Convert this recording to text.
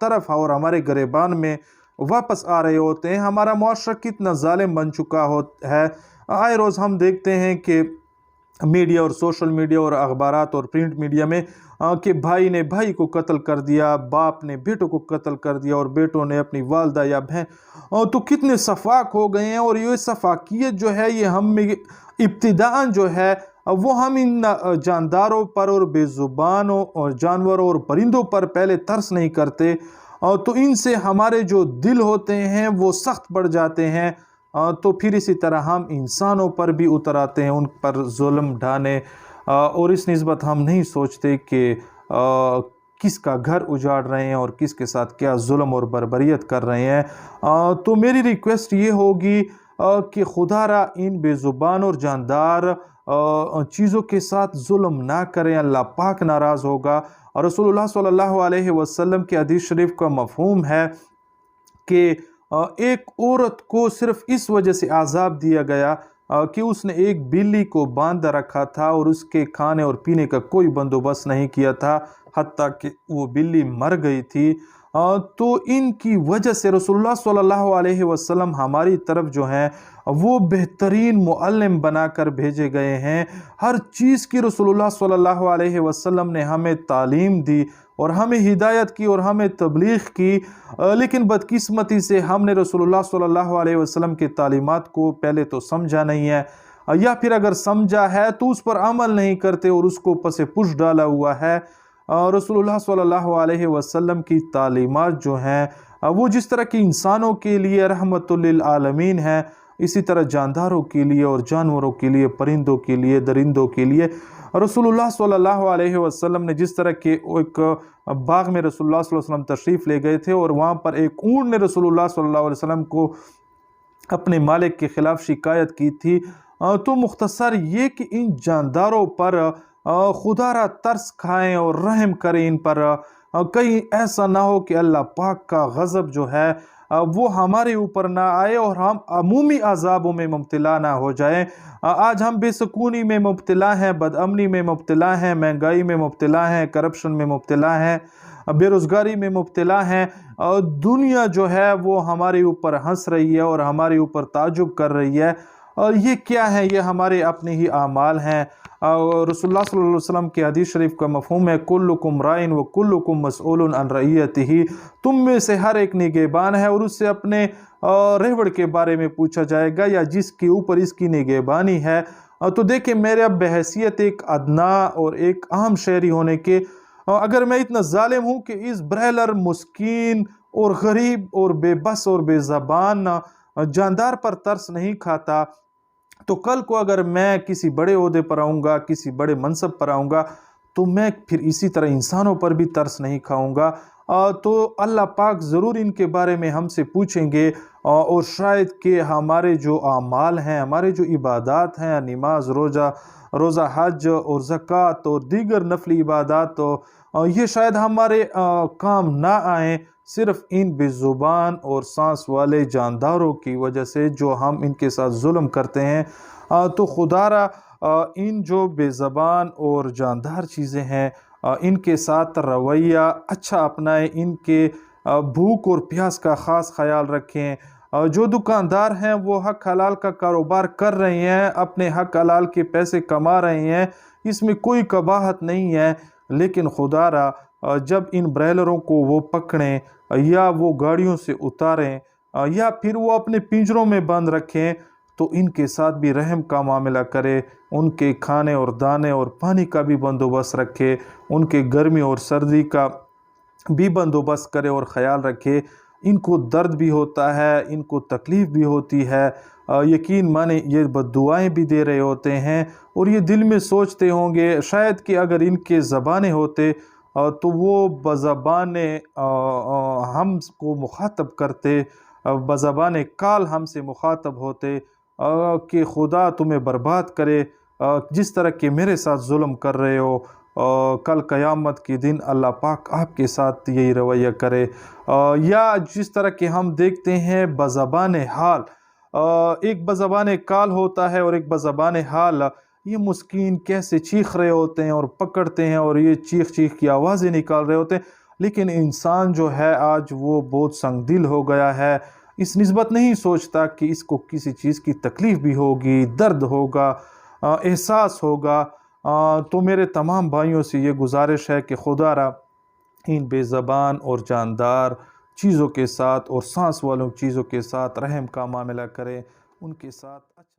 طرف اور ہمارے گریبان میں واپس آ رہے ہوتے ہیں۔ ہمارا معاشرہ کتنا ظالم بن چکا ہے۔ آئے روز ہم دیکھتے ہیں کہ میڈیا اور سوشل میڈیا اور اخبارات اور پرنٹ میڈیا میں کہ بھائی نے بھائی کو قتل کر دیا، باپ نے بیٹوں کو قتل کر دیا، اور بیٹوں نے اپنی والدہ یا بہن، تو کتنے صفاق ہو گئے ہیں۔ اور یہ صفاقیت جو ہے یہ ہم میں ابتداءً جو ہے وہ ہم ان جانداروں پر اور بے زبانوں اور جانوروں اور پرندوں پر پہلے ترس نہیں کرتے، تو ان سے ہمارے جو دل ہوتے ہیں وہ سخت پڑ جاتے ہیں، تو پھر اسی طرح ہم انسانوں پر بھی اتر آتے ہیں، ان پر ظلم ڈھانے، اور اس نسبت ہم نہیں سوچتے کہ کس کا گھر اجاڑ رہے ہیں اور کس کے ساتھ کیا ظلم اور بربریت کر رہے ہیں۔ تو میری ریکویسٹ یہ ہوگی کہ خدا را ان بے زبان اور جاندار چیزوں کے ساتھ ظلم نہ کریں، اللہ پاک ناراض ہوگا۔ اور رسول اللہ صلی اللہ علیہ وسلم کے حدیث شریف کا مفہوم ہے کہ ایک عورت کو صرف اس وجہ سے عذاب دیا گیا کہ اس نے ایک بلی کو باندھ رکھا تھا اور اس کے کھانے اور پینے کا کوئی بندوبست نہیں کیا تھا، حتیٰ کہ وہ بلی مر گئی تھی۔ تو ان کی وجہ سے رسول اللہ صلی اللہ علیہ وسلم ہماری طرف جو ہیں وہ بہترین معلم بنا کر بھیجے گئے ہیں۔ ہر چیز کی رسول اللہ صلی اللہ علیہ وسلم نے ہمیں تعلیم دی اور ہمیں ہدایت کی اور ہمیں تبلیغ کی، لیکن بدقسمتی سے ہم نے رسول اللہ صلی اللہ علیہ وسلم کے تعلیمات کو پہلے تو سمجھا نہیں ہے، یا پھر اگر سمجھا ہے تو اس پر عمل نہیں کرتے اور اس کو پس پش ڈالا ہوا ہے۔ رسول اللہ صلی اللہ علیہ وسلم کی تعلیمات جو ہیں وہ جس طرح کی انسانوں کے لیے رحمت للعالمین ہیں، اسی طرح جانداروں کے لیے اور جانوروں کے لیے، پرندوں کے لیے، درندوں کے لیے۔ رسول اللہ صلی اللہ علیہ وسلم نے جس طرح کے ایک باغ میں رسول اللہ صلی اللہ علیہ وسلم تشریف لے گئے تھے اور وہاں پر ایک اونٹ نے رسول اللہ صلی اللہ علیہ وسلم کو اپنے مالک کے خلاف شکایت کی تھی، تو مختصر یہ کہ ان جانداروں پر خدا را ترس کھائیں اور رحم کریں ان پر، کہیں ایسا نہ ہو کہ اللہ پاک کا غضب جو ہے وہ ہمارے اوپر نہ آئے اور ہم عمومی عذابوں میں مبتلا نہ ہو جائیں۔ آج ہم بے سکونی میں مبتلا ہیں، بد امنی میں مبتلا ہیں، مہنگائی میں مبتلا ہیں، کرپشن میں مبتلا ہیں، بے روزگاری میں مبتلا ہیں، اور دنیا جو ہے وہ ہمارے اوپر ہنس رہی ہے اور ہمارے اوپر تعجب کر رہی ہے، اور یہ کیا ہے؟ یہ ہمارے اپنے ہی اعمال ہیں۔ رسول اللہ صلی اللہ علیہ وسلم کے حدیث شریف کا مفہوم ہے کلکم رائن و کلکم مسئول عن رعیتہ، تم میں سے ہر ایک نگہبان ہے اور اس سے اپنے رہوڑ کے بارے میں پوچھا جائے گا یا جس کے اوپر اس کی نگہبانی ہے۔ تو دیکھیں میرے بحیثیت ایک ادنا اور ایک عام شہری ہونے کے، اگر میں اتنا ظالم ہوں کہ اس برہلر مسکین اور غریب اور بے بس اور بے زبان جاندار پر ترس نہیں کھاتا، تو کل کو اگر میں کسی بڑے عہدے پر آؤں گا، کسی بڑے منصب پر آؤں گا، تو میں پھر اسی طرح انسانوں پر بھی ترس نہیں کھاؤں گا۔ تو اللہ پاک ضرور ان کے بارے میں ہم سے پوچھیں گے، اور شاید کہ ہمارے جو اعمال ہیں، ہمارے جو عبادات ہیں، نماز، روزہ، حج اور زکوٰۃ اور دیگر نفلی عبادات، یہ شاید ہمارے کام نہ آئیں، صرف ان بے زبان اور سانس والے جانداروں کی وجہ سے جو ہم ان کے ساتھ ظلم کرتے ہیں۔ تو خدا را ان جو بے زبان اور جاندار چیزیں ہیں ان کے ساتھ رویہ اچھا اپنائیں، ان کے بھوک اور پیاس کا خاص خیال رکھیں۔ جو دکاندار ہیں وہ حق حلال کا کاروبار کر رہے ہیں، اپنے حق حلال کے پیسے کما رہے ہیں، اس میں کوئی قباحت نہیں ہے، لیکن خدا را جب ان برائلروں کو وہ پکڑیں یا وہ گاڑیوں سے اتاریں یا پھر وہ اپنے پنجروں میں بند رکھیں، تو ان کے ساتھ بھی رحم کا معاملہ کرے، ان کے کھانے اور دانے اور پانی کا بھی بندوبست رکھے، ان کے گرمی اور سردی کا بھی بندوبست کرے اور خیال رکھے۔ ان کو درد بھی ہوتا ہے، ان کو تکلیف بھی ہوتی ہے، یقین مانے یہ بد دعائیں بھی دے رہے ہوتے ہیں، اور یہ دل میں سوچتے ہوں گے شاید کہ اگر ان کے زبانیں ہوتے تو وہ بزبان ہم کو مخاطب کرتے، بزبان کال ہم سے مخاطب ہوتے کہ خدا تمہیں برباد کرے، جس طرح کہ میرے ساتھ ظلم کر رہے ہو، کل قیامت کے دن اللہ پاک آپ کے ساتھ یہی رویہ کرے۔ یا جس طرح کہ ہم دیکھتے ہیں بزبان حال، ایک بزبان کال ہوتا ہے اور ایک بزبان حال، یہ مسکین کیسے چیخ رہے ہوتے ہیں اور پکڑتے ہیں اور یہ چیخ چیخ کی آوازیں نکال رہے ہوتے ہیں، لیکن انسان جو ہے آج وہ بہت سنگ دل ہو گیا ہے، اس نسبت نہیں سوچتا کہ اس کو کسی چیز کی تکلیف بھی ہوگی، درد ہوگا، احساس ہوگا۔ تو میرے تمام بھائیوں سے یہ گزارش ہے کہ خدا را ان بے زبان اور جاندار چیزوں کے ساتھ اور سانس والوں چیزوں کے ساتھ رحم کا معاملہ کرے، ان کے ساتھ